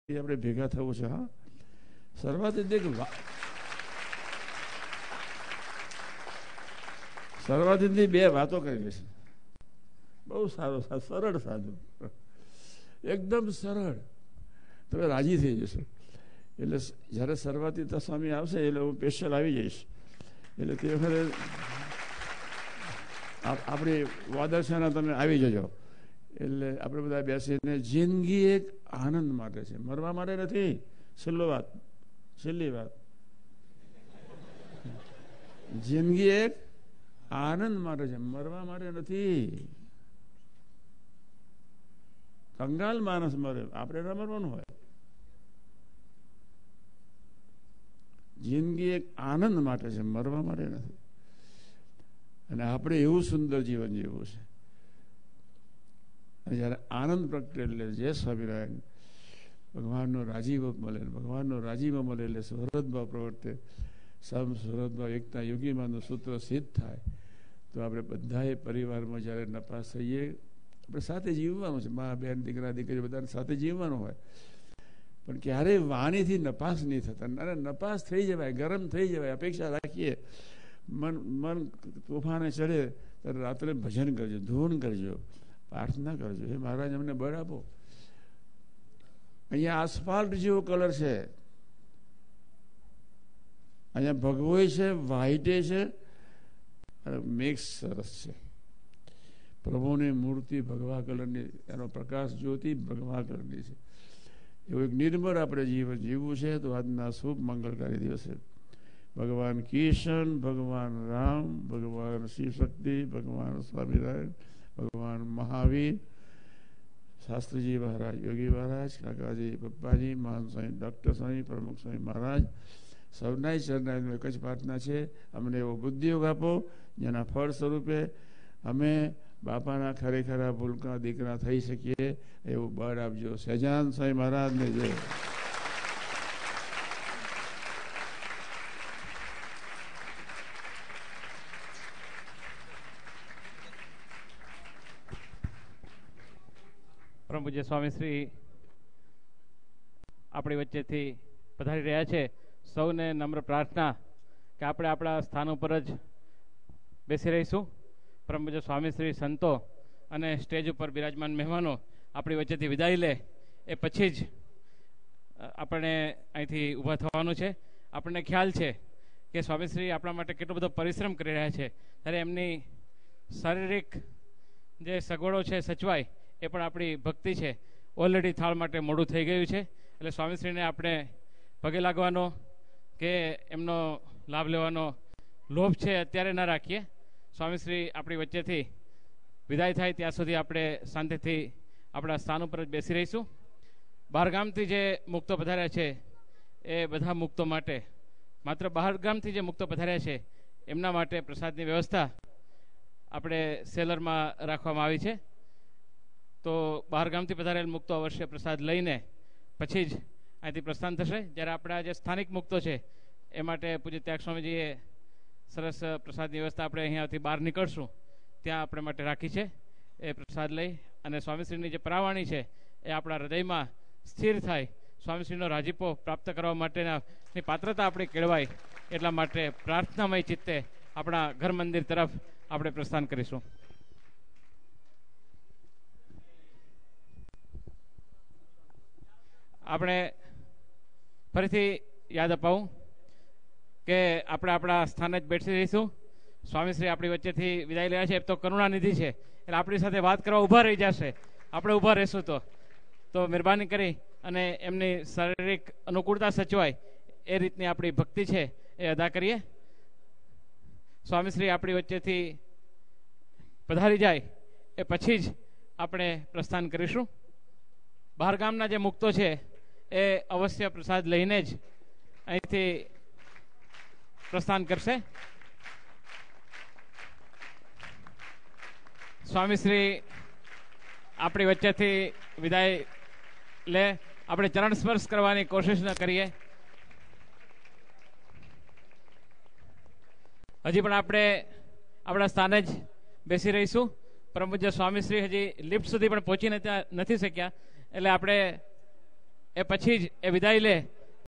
આપણે ભેગા થવું છે. હા, સર્વાધિકની બે વાતો કરેલી છે. બહુ સારું, સરળ, સાદું, એકદમ સરળ. તમે રાજી થઈ જશો. એટલે જ્યારે સર્વાતીતા સ્વામી આવશે એટલે હું સ્પેશિયલ આવી જઈશ. એટલે તે વખતે આપણી વાદળશાના તમે આવી જજો. એટલે આપણે બધા બેસીને જિંદગી એક આનંદ માટે છે, મરવા માટે નથી. છેલ્લી વાત, જિંદગી એક આનંદ માટે છે, મરવા માટે નથી. કંગાલ માણસ મરે, આપણે ન મરવાનું હોય. જિંદગી એક આનંદ માટે છે, મરવા માટે નથી. અને આપણે એવું સુંદર જીવન જીવવું છે. અને જ્યારે આનંદ પ્રગટે એટલે જય સ્વામિનારાયણ, ભગવાનનો રાજીવ મળે. ભગવાનનો રાજીવ મળે એટલે સુહૃદભાવ પ્રવર્તે. સુહૃદભાવ એકતા યોગીમાંનું સૂત્ર સિદ્ધ થાય. તો આપણે બધાએ પરિવારમાં જ્યારે નપાસ થઈએ, આપણે સાથે જીવવાનું છે. મા, બહેન, દીકરા, દીકરી બધાને સાથે જીવવાનું હોય. પણ ક્યારેય વાણીથી નપાસ નહીં થતા. અને નપાસ થઈ જવાય, ગરમ થઈ જવાય, અપેક્ષા રાખીએ, મન તોફાને ચડે ત્યારે રાત્રે ભજન કરજો, ધૂન કરજો, પ્રાર્થના કરજો, હે મહારાજ અમને બળ આપો. અહીંયા આસફાલ્ટ જેવો કલર છે, અહીંયા ભગવોય છે, વ્હાઈટે છે, અને મિક્સ સરસ છે. પ્રભુની મૂર્તિ ભગવા કલરની, એનો પ્રકાશ જ્યોતિ ભગવા કલરની છે. એવું એક નિર્મળ આપણે જીવન જીવવું છે. તો આજના શુભ મંગળકારી દિવસે ભગવાન કિશન, ભગવાન રામ, ભગવાન શિવશક્તિ, ભગવાન સ્વામિનારાયણ, ભગવાન મહાવીર, શાસ્ત્રીજી મહારાજ, યોગી મહારાજ, કાકાજી, પપ્પાજી, મહાન સ્વામી ડૉક્ટર સ્વામી, પ્રમુખ સ્વામી મહારાજ, સૌના ચરણાની એક જ પ્રાર્થના છે, અમને એવો બુદ્ધિયોગ આપો જેના ફળ સ્વરૂપે અમે બાપાના ખરેખરા ભૂલકા દીકરા થઈ શકીએ, એવું બળ આપજો. સહજાનંદ સ્વામી મહારાજને જય. પરમ પૂજ્ય સ્વામી શ્રી આપણી વચ્ચેથી પધારી રહ્યા છે. સૌને નમ્ર પ્રાર્થના કે આપણે આપણા સ્થાન ઉપર જ બેસી રહીશું. પરમ પૂજ્ય સ્વામી શ્રી, સંતો અને સ્ટેજ ઉપર બિરાજમાન મહેમાનો આપણી વચ્ચેથી વિદાય લે એ પછી જ આપણે અહીંથી ઊભા થવાનું છે. આપણને ખ્યાલ છે કે સ્વામીશ્રી આપણા માટે કેટલો બધો પરિશ્રમ કરી રહ્યા છે, ત્યારે એમની શારીરિક જે સગવડો છે સચવાય એ પણ આપણી ભક્તિ છે. ઓલરેડી થાળ માટે મોડું થઈ ગયું છે, એટલે સ્વામીશ્રીને આપણે પગે લાગવાનો કે એમનો લાભ લેવાનો લોભ છે અત્યારે ન રાખીએ. સ્વામીશ્રી આપણી વચ્ચેથી વિદાય થાય ત્યાં સુધી આપણે શાંતિથી આપણા સ્થાન ઉપર જ બેસી રહીશું. બહારગામથી જે મુક્તો પધાર્યા છે એ બધા મુક્તો માટે, માત્ર બહારગામથી જે મુક્તો પધાર્યા છે એમના માટે પ્રસાદની વ્યવસ્થા આપણે સેલરમાં રાખવામાં આવી છે. તો બહારગામથી પધારેલ મુક્તો અવશ્ય પ્રસાદ લઈને પછી જ અહીંથી પ્રસ્થાન થશે. જ્યારે આપણા જે સ્થાનિક મુક્તો છે એ માટે પૂજ્ય ત્યાગ સ્વામીજીએ સરસ પ્રસાદની વ્યવસ્થા આપણે અહીંયાથી બહાર નીકળશું ત્યાં આપણે માટે રાખી છે. એ પ્રસાદ લઈ અને સ્વામીશ્રીની જે પરાવાણી છે એ આપણા હૃદયમાં સ્થિર થાય, સ્વામીશ્રીનો રાજીપો પ્રાપ્ત કરવા માટેની પાત્રતા આપણે કેળવાય, એટલા માટે પ્રાર્થનામય ચિત્તે આપણા ઘર મંદિર તરફ આપણે પ્રસ્થાન કરીશું. આપણે ફરીથી યાદ અપાવું કે આપણે આપણા સ્થાને જ બેસી રહીશું. સ્વામીશ્રી આપણી વચ્ચેથી વિદાય રહ્યા છે. એ તો કરુણાનિધિ છે એટલે આપણી સાથે વાત કરવા ઊભા રહી જશે. આપણે ઊભા રહીશું તો મહેરબાની કરી અને એમની શારીરિક અનુકૂળતા સચવાય એ રીતની આપણી ભક્તિ છે એ અદા કરીએ. સ્વામીશ્રી આપણી વચ્ચેથી પધારી જાય એ પછી જ આપણે પ્રસ્થાન કરીશું. બહારગામના જે મુક્તો છે એ અવશ્ય પ્રસાદ લઈને જ અહીંથી પ્રસ્થાન કરશે. સ્વામીશ્રી આપણી વચ્ચેથી વિદાય લે, આપણે ચરણ સ્પર્શ કરવાની કોશિશ ન કરીએ. હજી પણ આપણે આપણા સ્થાને જ બેસી રહીશું. પરમ પૂજ્ય સ્વામીશ્રી હજી લિફ્ટ સુધી પણ પહોંચી નથી શક્યા, એટલે આપણે એ પછી જ એ વિદાય લે